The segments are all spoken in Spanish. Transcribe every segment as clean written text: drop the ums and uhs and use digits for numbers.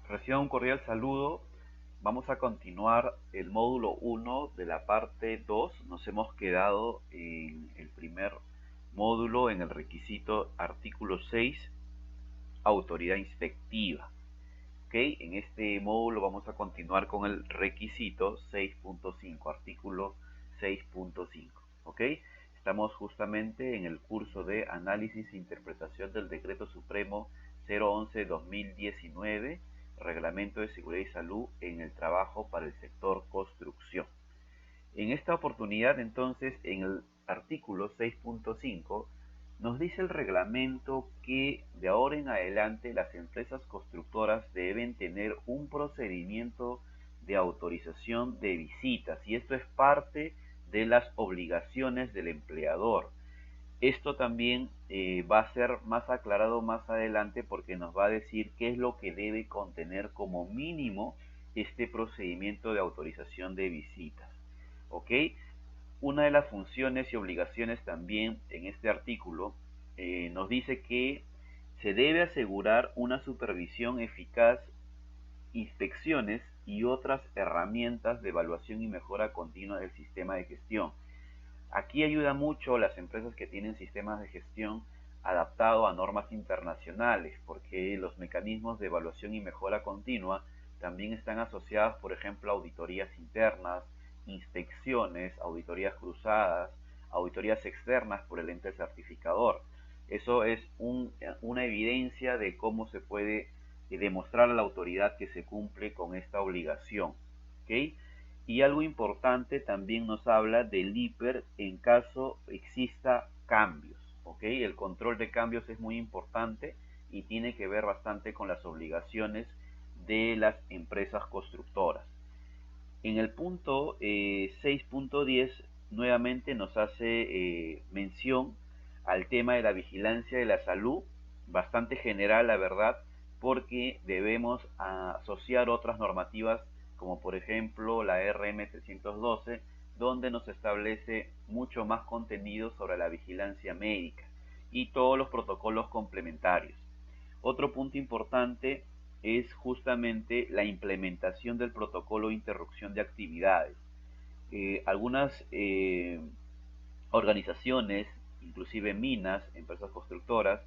Reciban un cordial saludo. Vamos a continuar el módulo 1 de la parte 2. Nos hemos quedado en el primer módulo, en el requisito artículo 6, autoridad inspectiva. ¿Okay? En este módulo vamos a continuar con el requisito 6.5, artículo 6.5. ¿Okay? Estamos justamente en el curso de análisis e interpretación del Decreto Supremo 011-2019, Reglamento de Seguridad y Salud en el Trabajo para el Sector Construcción. En esta oportunidad, entonces, en el artículo 6.5, nos dice el reglamento que de ahora en adelante las empresas constructoras deben tener un procedimiento de autorización de visitas, y esto es parte de las obligaciones del empleador. Esto también va a ser más aclarado más adelante, porque nos va a decir qué es lo que debe contener como mínimo este procedimiento de autorización de visitas. ¿Ok? Una de las funciones y obligaciones también en este artículo nos dice que se debe asegurar una supervisión eficaz, inspecciones y otras herramientas de evaluación y mejora continua del sistema de gestión. Aquí ayuda mucho las empresas que tienen sistemas de gestión adaptados a normas internacionales, porque los mecanismos de evaluación y mejora continua también están asociados, por ejemplo, a auditorías internas, inspecciones, auditorías cruzadas, auditorías externas por el ente certificador. Eso es una evidencia de cómo se puede demostrar a la autoridad que se cumple con esta obligación. ¿Okay? Y algo importante, también nos habla del IPER en caso exista cambios. ¿Okay? El control de cambios es muy importante y tiene que ver bastante con las obligaciones de las empresas constructoras. En el punto 6.10 nuevamente nos hace mención al tema de la vigilancia de la salud, bastante general la verdad, porque debemos asociar otras normativas como por ejemplo la RM312, donde nos establece mucho más contenido sobre la vigilancia médica y todos los protocolos complementarios. Otro punto importante es justamente la implementación del protocolo de interrupción de actividades. Algunas organizaciones, inclusive minas, empresas constructoras,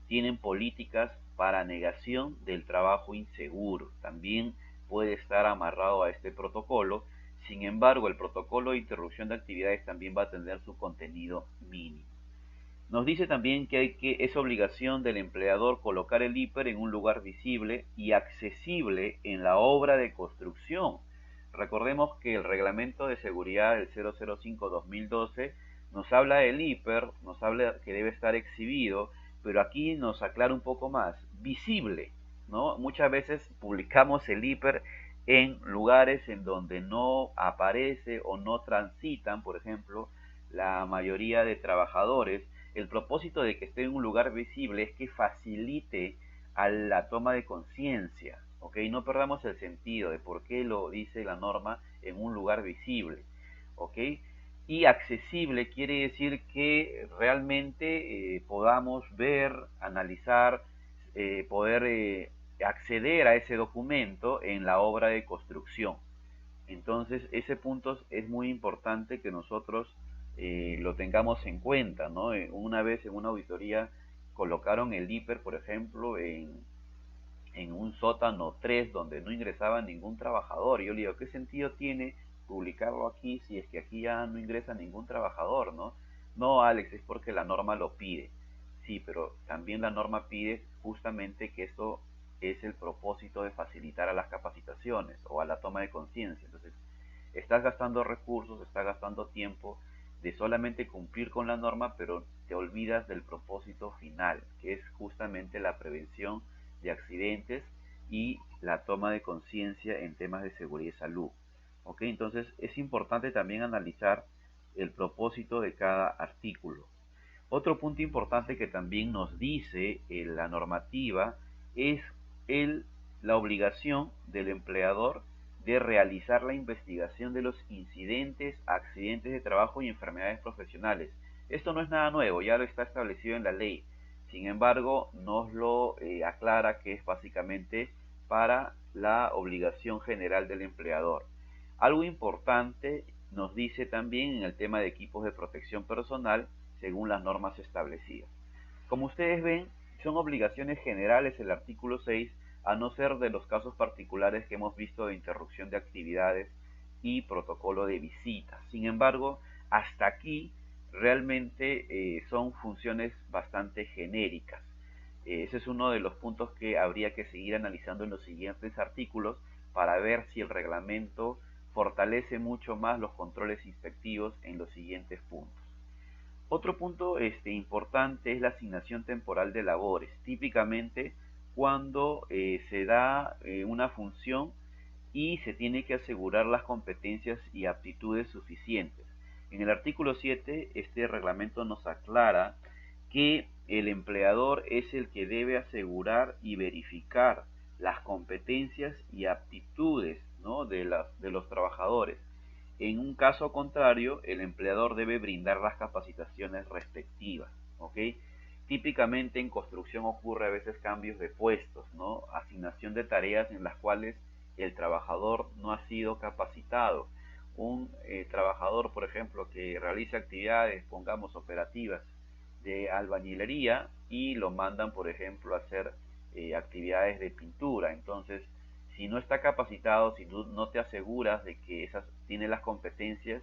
tienen políticas para negación del trabajo inseguro. También puede estar amarrado a este protocolo. Sin embargo, el protocolo de interrupción de actividades también va a tener su contenido mínimo. Nos dice también que es obligación del empleador colocar el IPER en un lugar visible y accesible en la obra de construcción. Recordemos que el reglamento de seguridad del 005-2012 nos habla del IPER, nos habla que debe estar exhibido, pero aquí nos aclara un poco más, visible, ¿no? Muchas veces publicamos el IPER en lugares en donde no aparece o no transitan, por ejemplo, la mayoría de trabajadores. El propósito de que esté en un lugar visible es que facilite a la toma de conciencia, ¿ok? No perdamos el sentido de por qué lo dice la norma en un lugar visible, ¿ok? Y accesible quiere decir que realmente podamos ver, analizar, poder acceder a ese documento en la obra de construcción. Entonces, ese punto es muy importante que nosotros lo tengamos en cuenta, ¿no? Una vez en una auditoría colocaron el IPER, por ejemplo, en un sótano 3 donde no ingresaba ningún trabajador. Y yo le digo, ¿qué sentido tiene publicarlo aquí si es que aquí ya no ingresa ningún trabajador, ¿no? No, Alex, es porque la norma lo pide. Sí, pero también la norma pide justamente que esto es el propósito de facilitar a las capacitaciones o a la toma de conciencia. Entonces, estás gastando recursos, estás gastando tiempo de solamente cumplir con la norma, pero te olvidas del propósito final, que es justamente la prevención de accidentes y la toma de conciencia en temas de seguridad y salud. ¿Ok? Entonces es importante también analizar el propósito de cada artículo. Otro punto importante que también nos dice la normativa es la obligación del empleador de realizar la investigación de los incidentes, accidentes de trabajo y enfermedades profesionales. Esto no es nada nuevo, ya lo está establecido en la ley. Sin embargo, nos lo aclara que es básicamente para la obligación general del empleador. Algo importante nos dice también en el tema de equipos de protección personal según las normas establecidas. Como ustedes ven, son obligaciones generales el artículo 6, a no ser de los casos particulares que hemos visto de interrupción de actividades y protocolo de visitas. Sin embargo, hasta aquí realmente son funciones bastante genéricas. Ese es uno de los puntos que habría que seguir analizando en los siguientes artículos para ver si el reglamento fortalece mucho más los controles inspectivos en los siguientes puntos. Otro punto importante es la asignación temporal de labores. Típicamente cuando se da una función y se tiene que asegurar las competencias y aptitudes suficientes. En el artículo 7, este reglamento nos aclara que el empleador es el que debe asegurar y verificar las competencias y aptitudes, ¿no?, de los trabajadores. En un caso contrario, el empleador debe brindar las capacitaciones respectivas, ¿ok? Típicamente en construcción ocurre a veces cambios de puestos, ¿no? Asignación de tareas en las cuales el trabajador no ha sido capacitado. Un trabajador, por ejemplo, que realiza actividades, pongamos operativas, de albañilería y lo mandan, por ejemplo, a hacer actividades de pintura. Entonces, si no está capacitado, si tú no te aseguras de que tiene las competencias,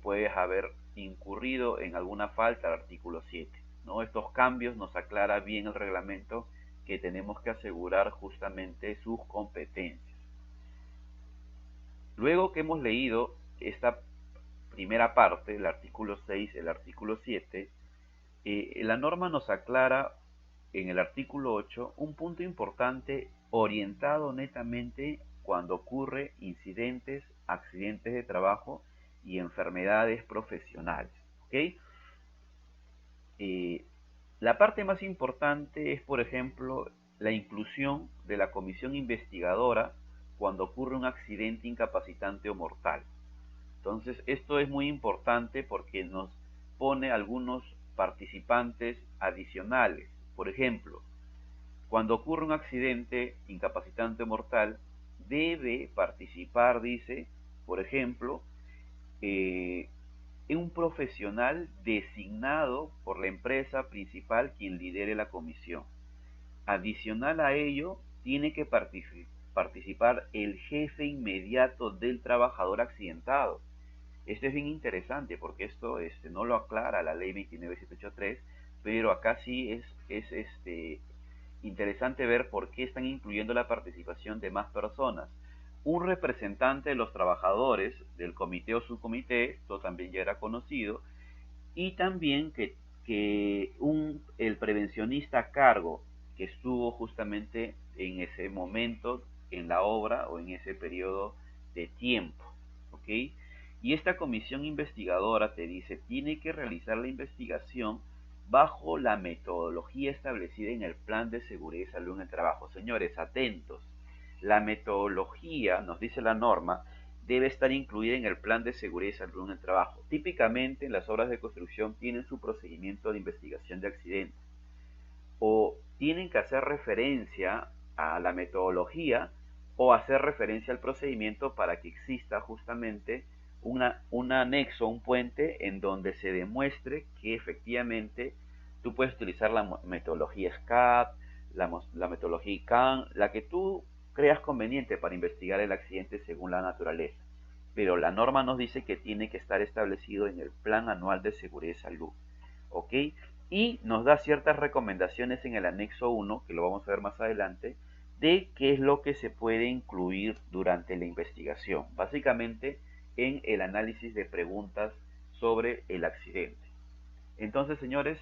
puedes haber incurrido en alguna falta al artículo 7, ¿no? Estos cambios nos aclara bien el reglamento que tenemos que asegurar justamente sus competencias. Luego que hemos leído esta primera parte, el artículo 6, el artículo 7, la norma nos aclara en el artículo 8 un punto importante orientado netamente cuando ocurre incidentes, accidentes de trabajo y enfermedades profesionales, ¿ok? La parte más importante es, por ejemplo, la inclusión de la comisión investigadora cuando ocurre un accidente incapacitante o mortal. Entonces, esto es muy importante porque nos pone algunos participantes adicionales. Por ejemplo, cuando ocurre un accidente incapacitante o mortal, debe participar, dice, por ejemplo, un profesional designado por la empresa principal quien lidere la comisión. Adicional a ello, tiene que participar el jefe inmediato del trabajador accidentado. Esto es bien interesante porque esto no lo aclara la ley 29783, pero acá sí es interesante ver por qué están incluyendo la participación de más personas. Un representante de los trabajadores del comité o subcomité, esto también ya era conocido, y también que el prevencionista a cargo que estuvo justamente en ese momento en la obra o en ese periodo de tiempo, ¿ok? Y esta comisión investigadora te dice, tiene que realizar la investigación bajo la metodología establecida en el Plan de Seguridad y Salud en el Trabajo. Señores, atentos. La metodología, nos dice la norma, debe estar incluida en el Plan de Seguridad y Salud en el Trabajo. Típicamente, las obras de construcción tienen su procedimiento de investigación de accidentes o tienen que hacer referencia a la metodología o hacer referencia al procedimiento para que exista justamente un anexo, un puente en donde se demuestre que efectivamente tú puedes utilizar la metodología SCAP, la metodología ICANN, la que tú creas conveniente para investigar el accidente según la naturaleza. Pero la norma nos dice que tiene que estar establecido en el Plan Anual de Seguridad y Salud, ¿ok? Y nos da ciertas recomendaciones en el anexo 1, que lo vamos a ver más adelante, de qué es lo que se puede incluir durante la investigación, básicamente en el análisis de preguntas sobre el accidente. Entonces, señores,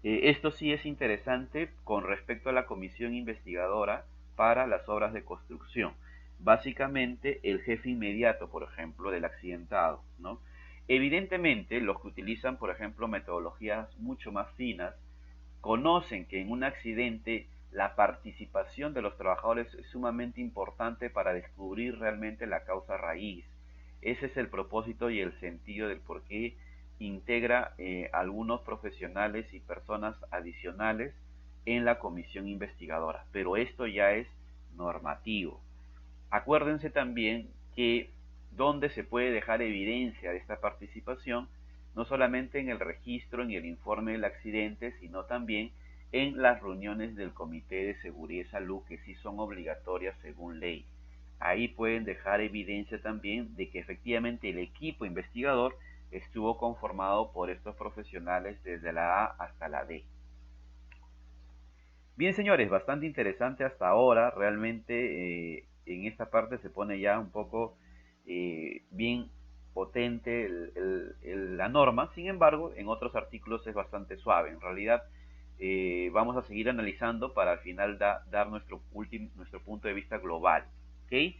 esto sí es interesante con respecto a la comisión investigadora para las obras de construcción. Básicamente, el jefe inmediato, por ejemplo, del accidentado, ¿no? Evidentemente, los que utilizan, por ejemplo, metodologías mucho más finas, conocen que en un accidente la participación de los trabajadores es sumamente importante para descubrir realmente la causa raíz. Ese es el propósito y el sentido del por qué integra algunos profesionales y personas adicionales en la comisión investigadora. Pero esto ya es normativo. Acuérdense también que donde se puede dejar evidencia de esta participación, no solamente en el registro, en el informe del accidente, sino también en las reuniones del Comité de Seguridad y Salud, que sí son obligatorias según ley. Ahí pueden dejar evidencia también de que efectivamente el equipo investigador estuvo conformado por estos profesionales desde la A hasta la D. Bien, señores, bastante interesante hasta ahora. Realmente en esta parte se pone ya un poco bien potente la norma. Sin embargo, en otros artículos es bastante suave. En realidad, vamos a seguir analizando para al final dar nuestro punto de vista global. ¿Okay?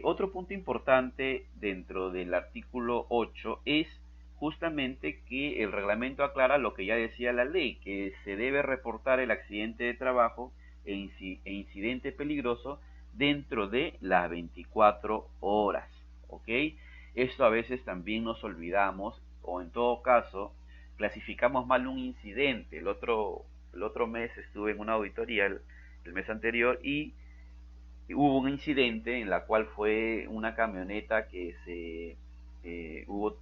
Otro punto importante dentro del artículo 8 es justamente que el reglamento aclara lo que ya decía la ley, que se debe reportar el accidente de trabajo e incidente peligroso dentro de las 24 horas. ¿Ok? Esto a veces también nos olvidamos, o en todo caso clasificamos mal un incidente. El otro mes estuve en una auditoría, el mes anterior, y hubo un incidente en la cual fue una camioneta que hubo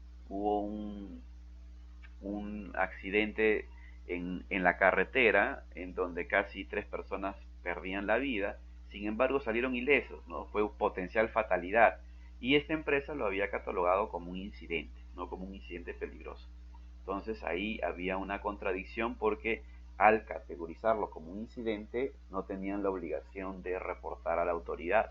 un accidente en la carretera en donde casi 3 personas perdían la vida. Sin embargo, salieron ilesos, ¿no? Fue potencial fatalidad, y esta empresa lo había catalogado como un incidente, no como un incidente peligroso. Entonces ahí había una contradicción, porque al categorizarlo como un incidente no tenían la obligación de reportar a la autoridad.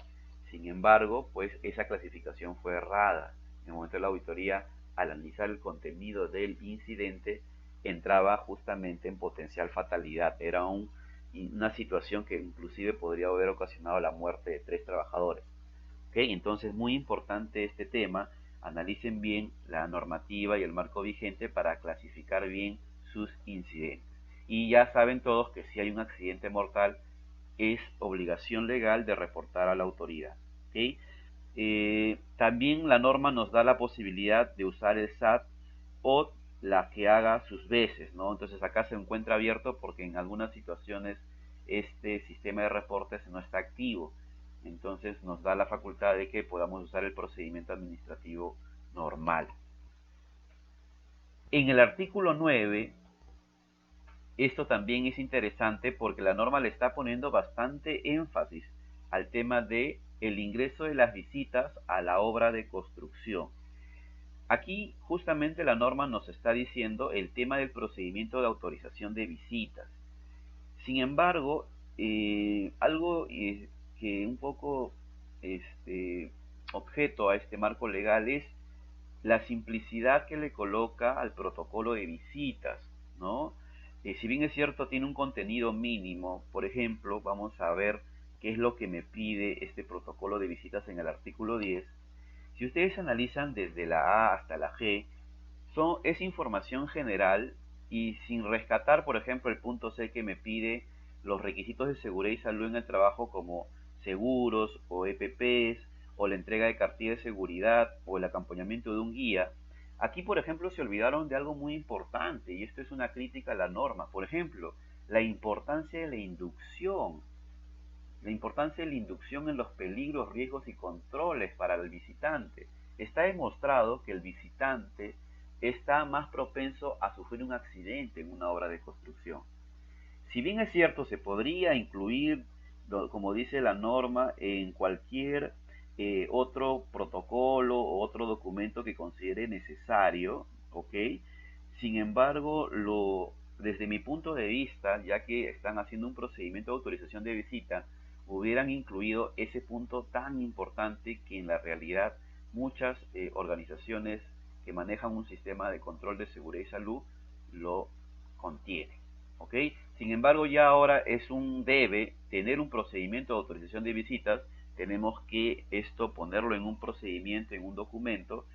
Sin embargo, pues esa clasificación fue errada. En el momento de la auditoría, al analizar el contenido del incidente, entraba justamente en potencial fatalidad. Era una situación que inclusive podría haber ocasionado la muerte de 3 trabajadores. ¿Okay? Entonces, muy importante este tema. Analicen bien la normativa y el marco vigente para clasificar bien sus incidentes. Y ya saben todos que si hay un accidente mortal, es obligación legal de reportar a la autoridad. ¿Okay? También la norma nos da la posibilidad de usar el SAT o la que haga sus veces, ¿no? Entonces acá se encuentra abierto porque en algunas situaciones este sistema de reportes no está activo. Entonces nos da la facultad de que podamos usar el procedimiento administrativo normal. En el artículo 9, esto también es interesante porque la norma le está poniendo bastante énfasis al tema de el ingreso de las visitas a la obra de construcción. Aquí justamente la norma nos está diciendo el tema del procedimiento de autorización de visitas. Sin embargo, algo que un poco objeto a este marco legal es la simplicidad que le coloca al protocolo de visitas, ¿no? Si bien es cierto, tiene un contenido mínimo. Por ejemplo, vamos a ver qué es lo que me pide este protocolo de visitas en el artículo 10. Si ustedes analizan desde la A hasta la G, es información general y sin rescatar, por ejemplo, el punto C que me pide los requisitos de seguridad y salud en el trabajo, como seguros o EPPs, o la entrega de cartilla de seguridad o el acompañamiento de un guía. Aquí, por ejemplo, se olvidaron de algo muy importante, y esto es una crítica a la norma. Por ejemplo, la importancia de la inducción. La importancia de la inducción en los peligros, riesgos y controles para el visitante. Está demostrado que el visitante está más propenso a sufrir un accidente en una obra de construcción. Si bien es cierto, se podría incluir, como dice la norma, en cualquier otro protocolo o otro documento que considere necesario, ¿ok? Sin embargo, desde mi punto de vista, ya que están haciendo un procedimiento de autorización de visita, hubieran incluido ese punto tan importante que en la realidad muchas organizaciones que manejan un sistema de control de seguridad y salud lo contienen. ¿Ok? Sin embargo, ya ahora es un debe tener un procedimiento de autorización de visitas. Tenemos que esto ponerlo en un procedimiento, en un documento,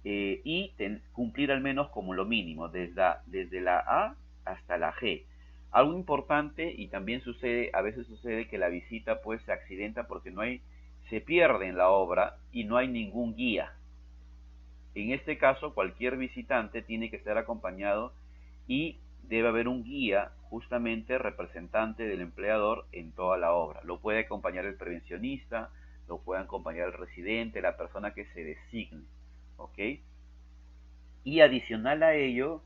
y cumplir al menos como lo mínimo, desde la A hasta la G. Algo importante, y también a veces sucede que la visita pues se accidenta porque se pierde en la obra y no hay ningún guía. En este caso, cualquier visitante tiene que ser acompañado y debe haber un guía, justamente representante del empleador en toda la obra. Lo puede acompañar el prevencionista, lo puede acompañar el residente, la persona que se designe, ¿ok? Y adicional a ello,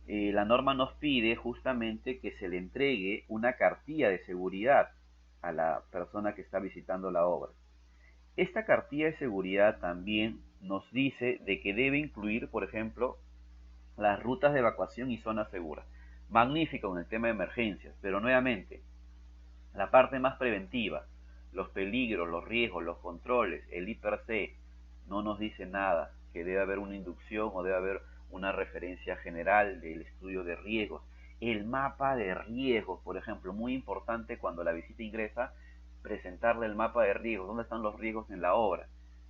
la norma nos pide justamente que se le entregue una cartilla de seguridad a la persona que está visitando la obra. Esta cartilla de seguridad también nos dice de que debe incluir, por ejemplo, las rutas de evacuación y zonas seguras. Magnífico en el tema de emergencias, pero nuevamente, la parte más preventiva, los peligros, los riesgos, los controles, el IPRC, no nos dice nada, que debe haber una inducción o debe haber una referencia general del estudio de riesgos. El mapa de riesgos, por ejemplo, muy importante cuando la visita ingresa, presentarle el mapa de riesgos, dónde están los riesgos en la obra.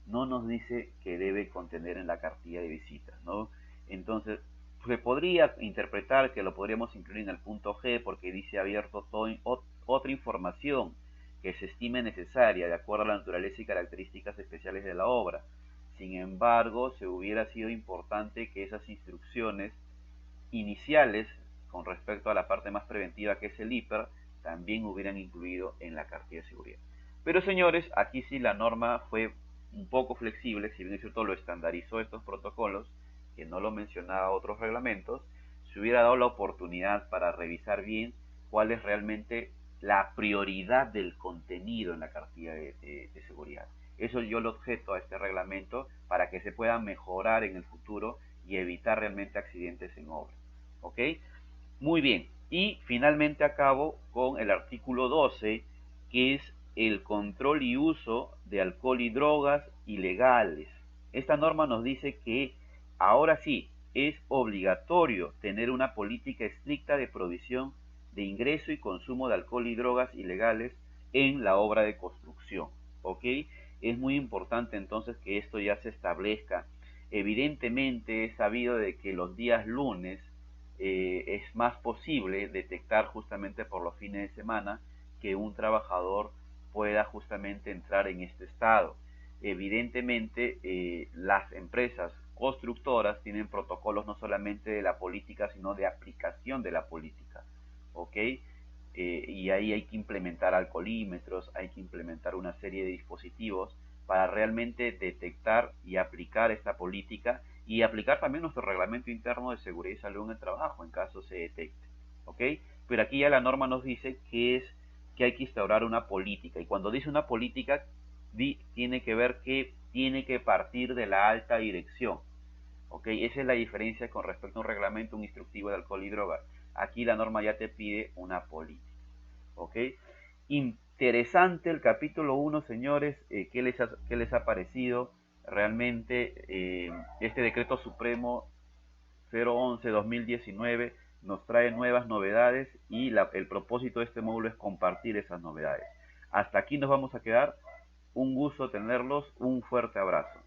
No nos dice que debe contener en la cartilla de visitas, ¿no? Entonces, se podría interpretar que lo podríamos incluir en el punto G porque dice abierto otra información que se estime necesaria de acuerdo a la naturaleza y características especiales de la obra. Sin embargo, se hubiera sido importante que esas instrucciones iniciales con respecto a la parte más preventiva que es el IPER también hubieran incluido en la cartilla de seguridad. Pero señores, aquí sí la norma fue un poco flexible, si bien es cierto lo estandarizó estos protocolos, que no lo mencionaba otros reglamentos, se hubiera dado la oportunidad para revisar bien cuál es realmente la prioridad del contenido en la cartilla de seguridad. Eso yo lo objeto a este reglamento para que se pueda mejorar en el futuro y evitar realmente accidentes en obra. ¿Ok? Muy bien. Y finalmente acabo con el artículo 12, que es el control y uso de alcohol y drogas ilegales. Esta norma nos dice que ahora sí es obligatorio tener una política estricta de provisión de ingreso y consumo de alcohol y drogas ilegales en la obra de construcción. ¿Ok? Es muy importante entonces que esto ya se establezca. Evidentemente es sabido de que los días lunes es más posible detectar justamente por los fines de semana que un trabajador pueda justamente entrar en este estado. Evidentemente, las empresas constructoras tienen protocolos no solamente de la política, sino de aplicación de la política, ¿ok? Y ahí hay que implementar alcoholímetros, hay que implementar una serie de dispositivos para realmente detectar y aplicar esta política y aplicar también nuestro reglamento interno de seguridad y salud en el trabajo en caso se detecte, ¿ok? Pero aquí ya la norma nos dice que hay que instaurar una política y cuando dice una política tiene que ver que tiene que partir de la alta dirección, ¿ok? Esa es la diferencia con respecto a un reglamento, un instructivo de alcohol y drogas. Aquí la norma ya te pide una política, ¿ok? Interesante el capítulo 1, señores. ¿Qué les ha parecido? Realmente este decreto supremo 011-2019 nos trae nuevas novedades y el propósito de este módulo es compartir esas novedades. Hasta aquí nos vamos a quedar. Un gusto tenerlos. Un fuerte abrazo.